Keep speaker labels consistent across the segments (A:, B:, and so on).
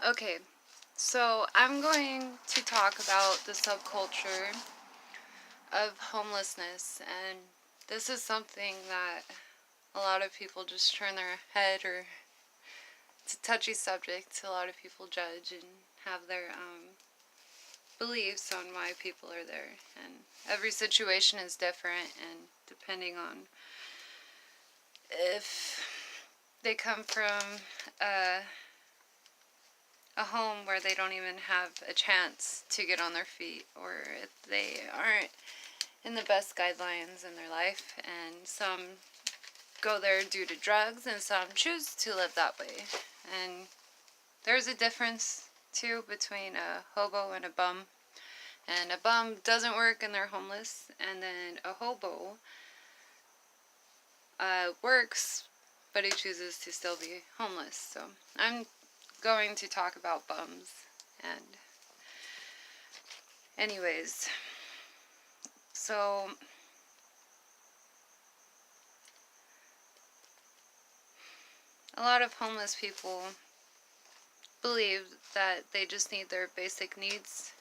A: Okay, so I'm going to talk about the subculture of homelessness, and this is something that a lot of people just turn their head, or it's a touchy subject. A lot of people judge and have their beliefs on why people are there, and every situation is different, and depending on if they come from a a home where they don't even have a chance to get on their feet, or if they aren't in the best guidelines in their life, and some go there due to drugs, and some choose to live that way. And there's a difference too between a hobo and a bum. And a bum doesn't work and they're homeless, and then a hobo works, but he chooses to still be homeless. So I'm going to talk about bums. And anyways, so a lot of homeless people believe that they just need their basic needs,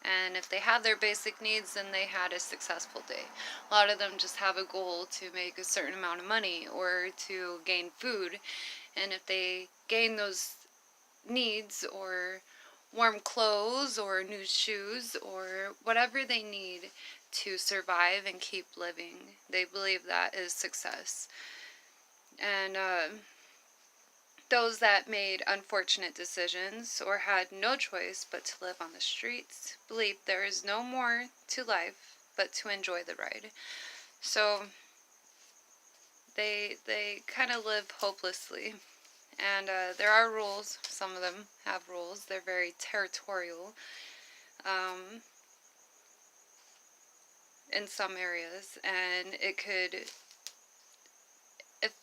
A: and if they had their basic needs, then they had a successful day. A lot of them just have a goal to make a certain amount of money or to gain food, and if they gain those needs, or warm clothes or new shoes or whatever they need to survive and keep living, they believe that is success. And those that made unfortunate decisions or had no choice but to live on the streets believe there is no more to life but to enjoy the ride. So they kind of live hopelessly. And there are rules. Some of them have rules. They're very territorial in some areas. And it could, if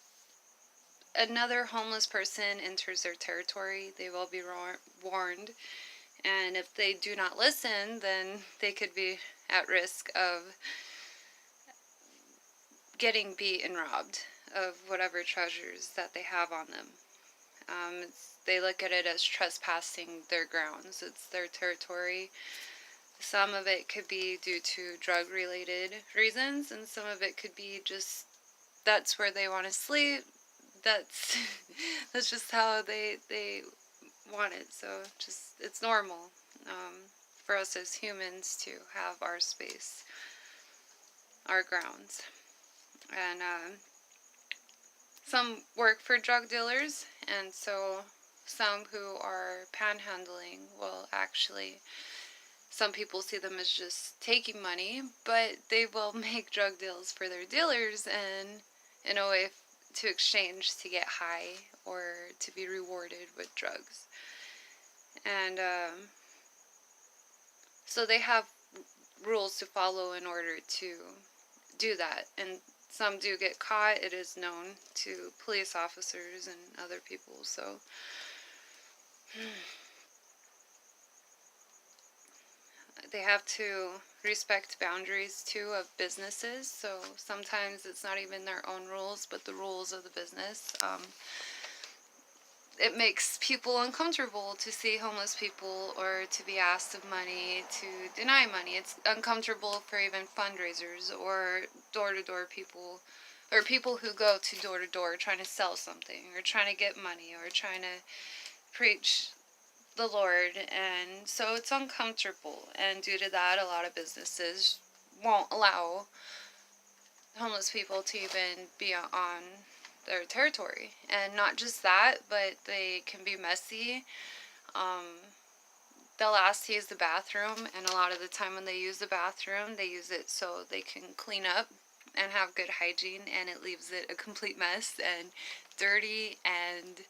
A: another homeless person enters their territory, they will be warned. And if they do not listen, then they could be at risk of getting beat and robbed of whatever treasures that they have on them. They look at it as trespassing their grounds. It's their territory. Some of it could be due to drug-related reasons, and some of it could be just that's where they want to sleep. That's that's just how they want it. So just it's normal for us as humans to have our space, our grounds, and some work for drug dealers, and so some who are panhandling will actually, some people see them as just taking money, but they will make drug deals for their dealers, and in a way to exchange to get high or to be rewarded with drugs. And so they have rules to follow in order to do that, and some do get caught. It is known to police officers and other people. So they have to respect boundaries too of businesses. So sometimes it's not even their own rules, but the rules of the business. It makes people uncomfortable to see homeless people or to be asked of money, to deny money. It's uncomfortable for even fundraisers or door-to-door people, or people who go to door-to-door trying to sell something or trying to get money or trying to preach the Lord. And so it's uncomfortable, and due to that, a lot of businesses won't allow homeless people to even be on their territory. And not just that, but they can be messy. They'll ask to use the bathroom, and a lot of the time when they use the bathroom, they use it so they can clean up and have good hygiene, and it leaves it a complete mess and dirty, and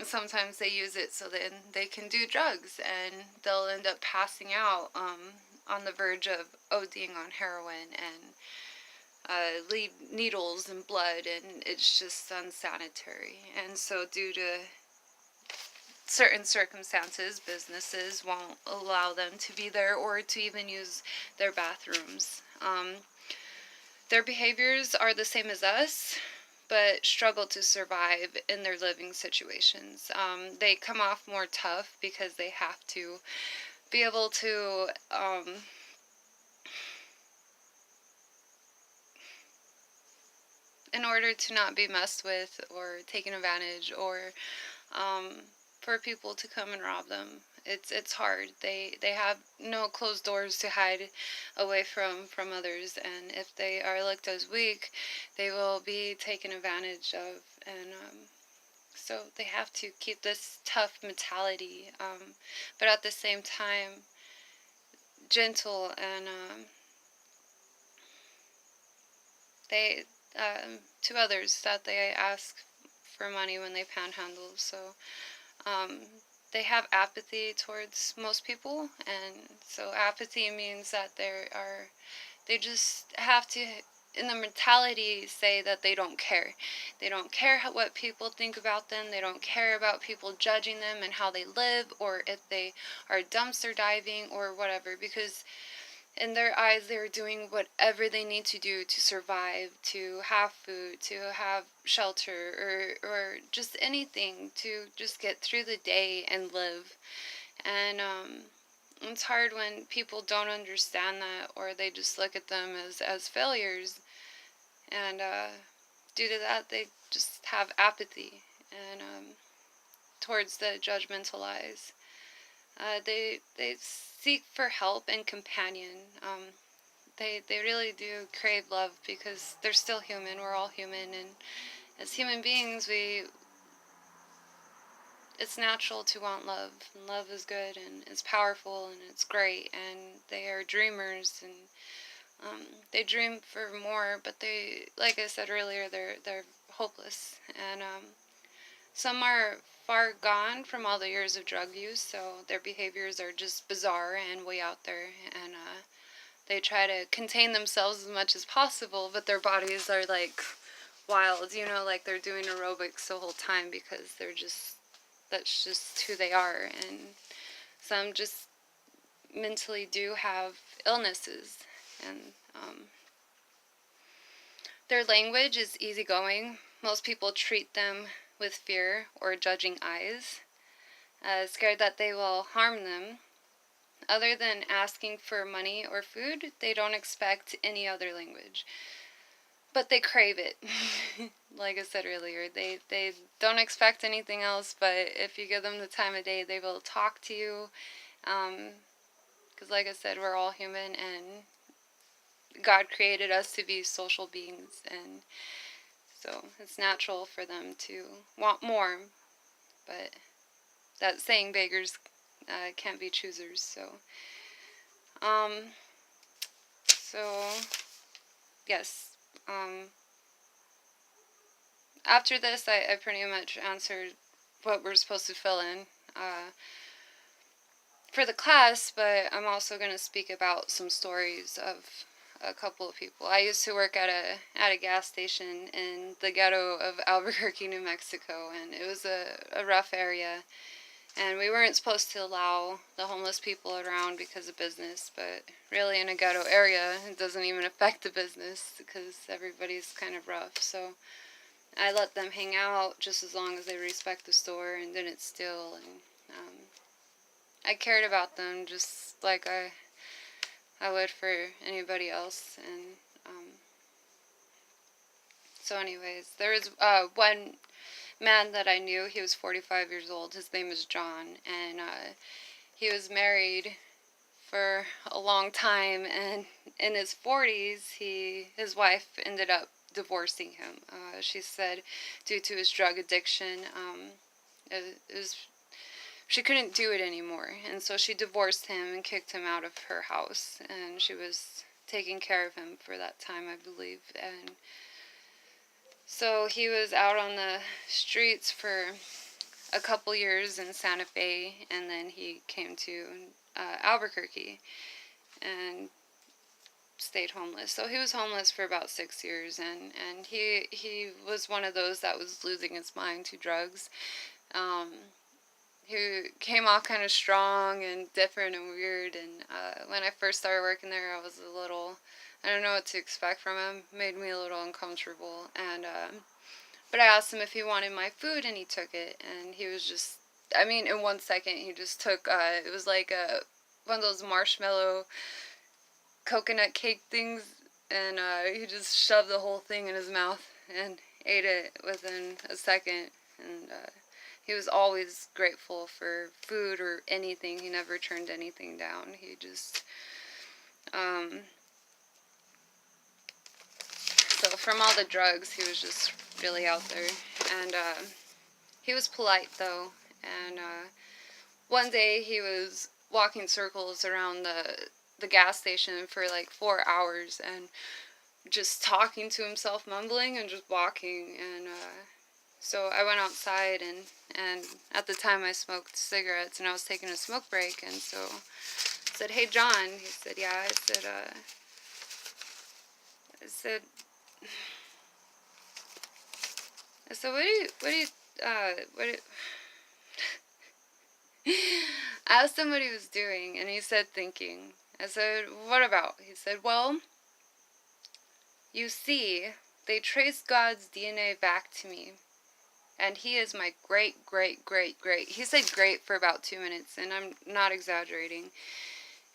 A: sometimes they use it so then they can do drugs, and they'll end up passing out on the verge of ODing on heroin, and leave needles and blood, and it's just unsanitary. And so due to certain circumstances, businesses won't allow them to be there or to even use their bathrooms. Their behaviors are the same as us, but struggle to survive in their living situations. They come off more tough because they have to be able to in order to not be messed with or taken advantage, or um, for people to come and rob them. It's hard. They have no closed doors to hide away from others, and if they are looked as weak, they will be taken advantage of, and so they have to keep this tough mentality, but at the same time gentle, and they to others that they ask for money when they panhandle. So um, they have apathy towards most people, and so apathy means that they just have to, in the mentality, say that they don't care. They don't care what people think about them. They don't care about people judging them and how they live, or if they are dumpster diving or whatever, because in their eyes they're doing whatever they need to do to survive, to have food, to have shelter, or just anything to just get through the day and live. And it's hard when people don't understand that, or they just look at them as failures, and due to that they just have apathy, and towards the judgmental eyes. They seek for help and companion. They really do crave love because they're still human. We're all human, and as human beings, it's natural to want love. And love is good, and it's powerful, and it's great. And they are dreamers, and they dream for more. But they, like I said earlier, they're hopeless, and some are far gone from all the years of drug use, so their behaviors are just bizarre and way out there, and they try to contain themselves as much as possible, but their bodies are like wild, like they're doing aerobics the whole time because that's just who they are. And some just mentally do have illnesses, and their language is easygoing. Most people treat them with fear or judging eyes, scared that they will harm them. Other than asking for money or food, they don't expect any other language. But they crave it. Like I said earlier, they don't expect anything else, but if you give them the time of day, they will talk to you. Because like I said, we're all human, and God created us to be social beings, and so it's natural for them to want more. But that saying, beggars can't be choosers. Um, so yes. After this, I pretty much answered what we're supposed to fill in for the class, but I'm also going to speak about some stories of a couple of people. I used to work at a gas station in the ghetto of Albuquerque, New Mexico, and it was a rough area. And we weren't supposed to allow the homeless people around because of business, but really in a ghetto area, it doesn't even affect the business because everybody's kind of rough. So I let them hang out just as long as they respect the store and didn't steal. And I cared about them just like I would for anybody else. And so anyways, there was one man that I knew. He was 45 years old. His name is John, and he was married for a long time, and in his 40s his wife ended up divorcing him. She said due to his drug addiction, she couldn't do it anymore, and so she divorced him and kicked him out of her house, and she was taking care of him for that time, I believe. And so he was out on the streets for a couple years in Santa Fe, and then he came to Albuquerque and stayed homeless. So he was homeless for about 6 years, and he was one of those that was losing his mind to drugs. He came off kind of strong and different and weird, and when I first started working there, I was I don't know what to expect from him. Made me a little uncomfortable, and But I asked him if he wanted my food, and he took it, and he was just, I mean, in 1 second, he just took, it was like one of those marshmallow coconut cake things, and he just shoved the whole thing in his mouth and ate it within a second. And he was always grateful for food or anything. He never turned anything down. He just, um, so from all the drugs, he was just really out there. And he was polite though. And one day he was walking circles around the gas station for like 4 hours and just talking to himself, mumbling and just walking. And so I went outside, and at the time I smoked cigarettes, and I was taking a smoke break. And so I said, "Hey John." He said, "Yeah." I said, what do I asked him what he was doing, and he said thinking. I said, "What about?" He said, "Well, you see, they traced God's DNA back to me, and he is my great, great, great, great." He said great for about 2 minutes, and I'm not exaggerating.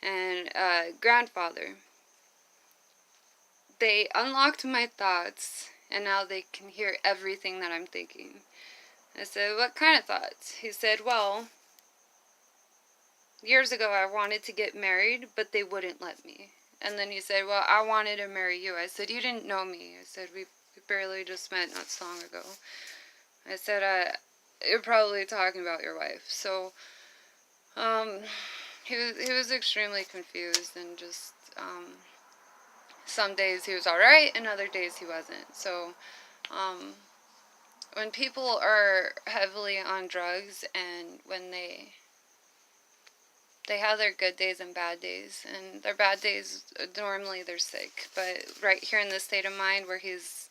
A: And grandfather. They unlocked my thoughts, and now they can hear everything that I'm thinking. I said, "What kind of thoughts?" He said, "Well, years ago I wanted to get married, but they wouldn't let me." And then he said, "Well, I wanted to marry you." I said, "You didn't know me." I said, we barely just met not so long ago." I said, "You're probably talking about your wife." So, um, he was extremely confused, and just, some days he was alright, and other days he wasn't. So, when people are heavily on drugs, and when they have their good days and bad days, and their bad days, normally they're sick. But right here in this state of mind where he's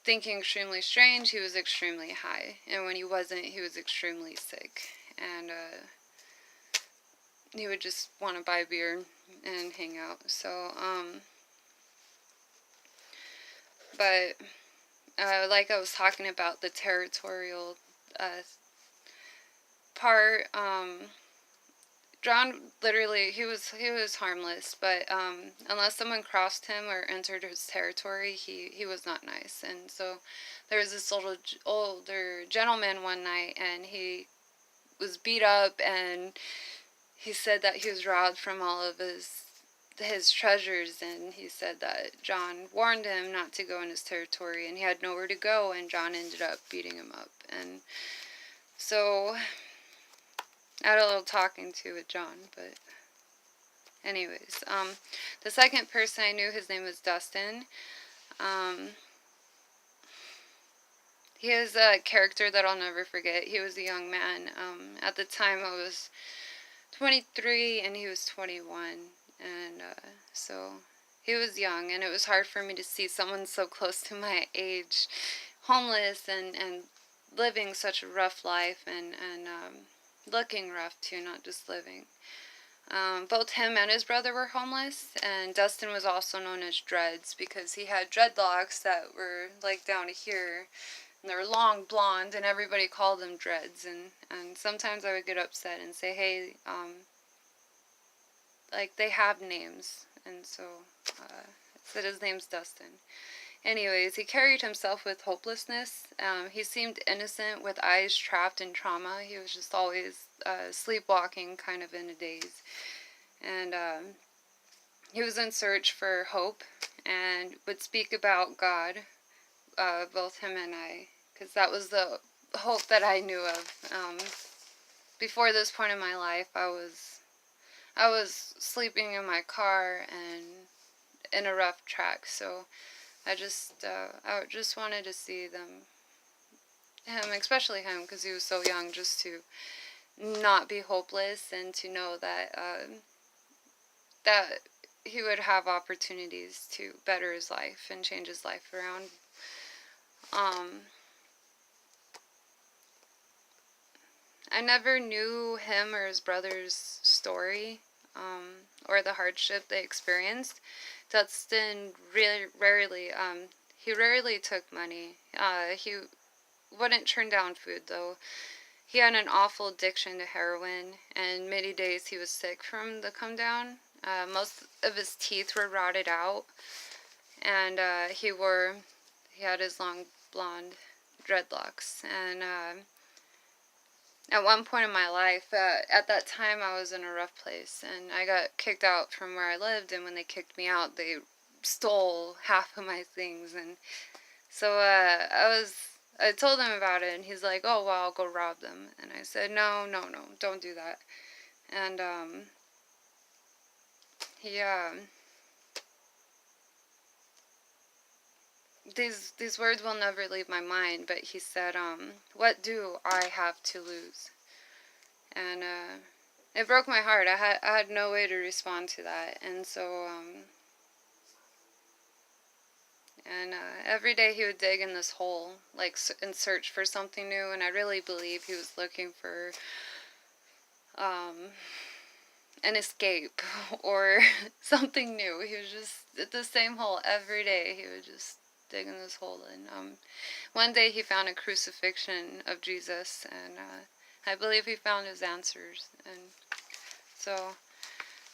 A: thinking extremely strange, he was extremely high. And when he wasn't, he was extremely sick. And he would just want to buy beer and hang out. So, but like I was talking about the territorial part, John literally, he was harmless, but unless someone crossed him or entered his territory, he was not nice. And so there was this older gentleman one night, and he was beat up, and he said that he was robbed from all of his treasures, and he said that John warned him not to go in his territory, and he had nowhere to go, and John ended up beating him up. And so I had a little talking to with John, but anyways, the second person I knew, his name was Dustin. He is a character that I'll never forget. He was a young man. At the time I was 23 and he was 21, and so he was young, and it was hard for me to see someone so close to my age homeless and living such a rough life, and looking rough too, not just living. Both him and his brother were homeless, and Dustin was also known as Dreads because he had dreadlocks that were like down to here, and they were long blonde, and everybody called them Dreads. And sometimes I would get upset and say, "Hey, like, they have names." And so I said his name's Dustin. Anyways, he carried himself with hopelessness. He seemed innocent with eyes trapped in trauma. He was just always sleepwalking kind of in a daze. And he was in search for hope and would speak about God, both him and I, because that was the hope that I knew of. Before this point in my life, I was sleeping in my car and in a rough track, so I just wanted to see him, especially him, because he was so young, just to not be hopeless, and to know that that he would have opportunities to better his life and change his life around. I never knew him or his brother's story, or the hardship they experienced. Dustin really rarely, He rarely took money. He wouldn't turn down food, though. He had an awful addiction to heroin, and many days he was sick from the come down. Most of his teeth were rotted out, and he had his long blonde dreadlocks. And at one point in my life, at that time I was in a rough place, and I got kicked out from where I lived, and when they kicked me out, they stole half of my things. And so I told him about it, and he's like, oh, well, I'll go rob them. And I said, no, no, no, don't do that. And he these words will never leave my mind, but he said, what do I have to lose? And it broke my heart. I had no way to respond to that. And so every day he would dig in this hole, like, in search for something new, and I really believe he was looking for an escape or something new. He was just at the same hole every day. He would just dig in this hole. And one day he found a crucifixion of Jesus, and I believe he found his answers. And so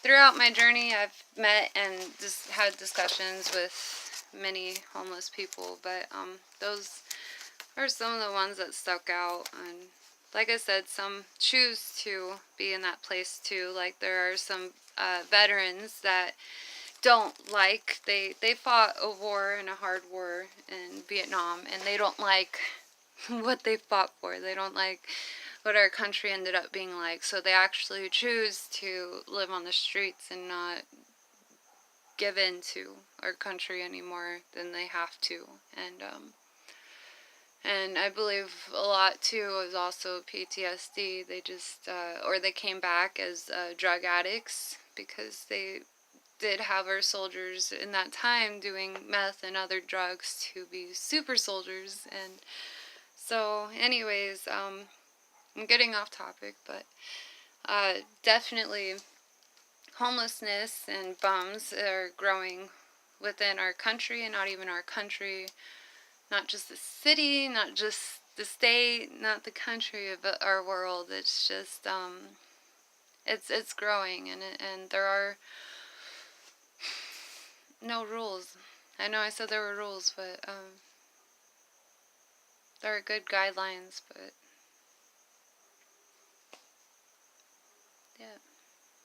A: throughout my journey, I've met and just had discussions with many homeless people, but those are some of the ones that stuck out. And like I said, some choose to be in that place too. Like, there are some veterans that don't like, they fought a war and a hard war in Vietnam, and they don't like what they fought for. They don't like what our country ended up being like, so they actually choose to live on the streets and not give in to our country anymore than they have to. And I believe a lot too is also PTSD. They just or they came back as drug addicts, because they did have our soldiers in that time doing meth and other drugs to be super soldiers. And so anyways, I'm getting off topic, but definitely homelessness and bums are growing within our country, and not even our country, not just the city, not just the state, not the country, but our world. It's just it's growing, and there are no rules. I know I said there were rules, but there are good guidelines. But yeah,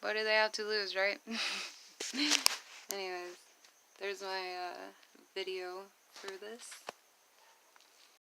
A: what do they have to lose, right? Anyways, there's my video for this.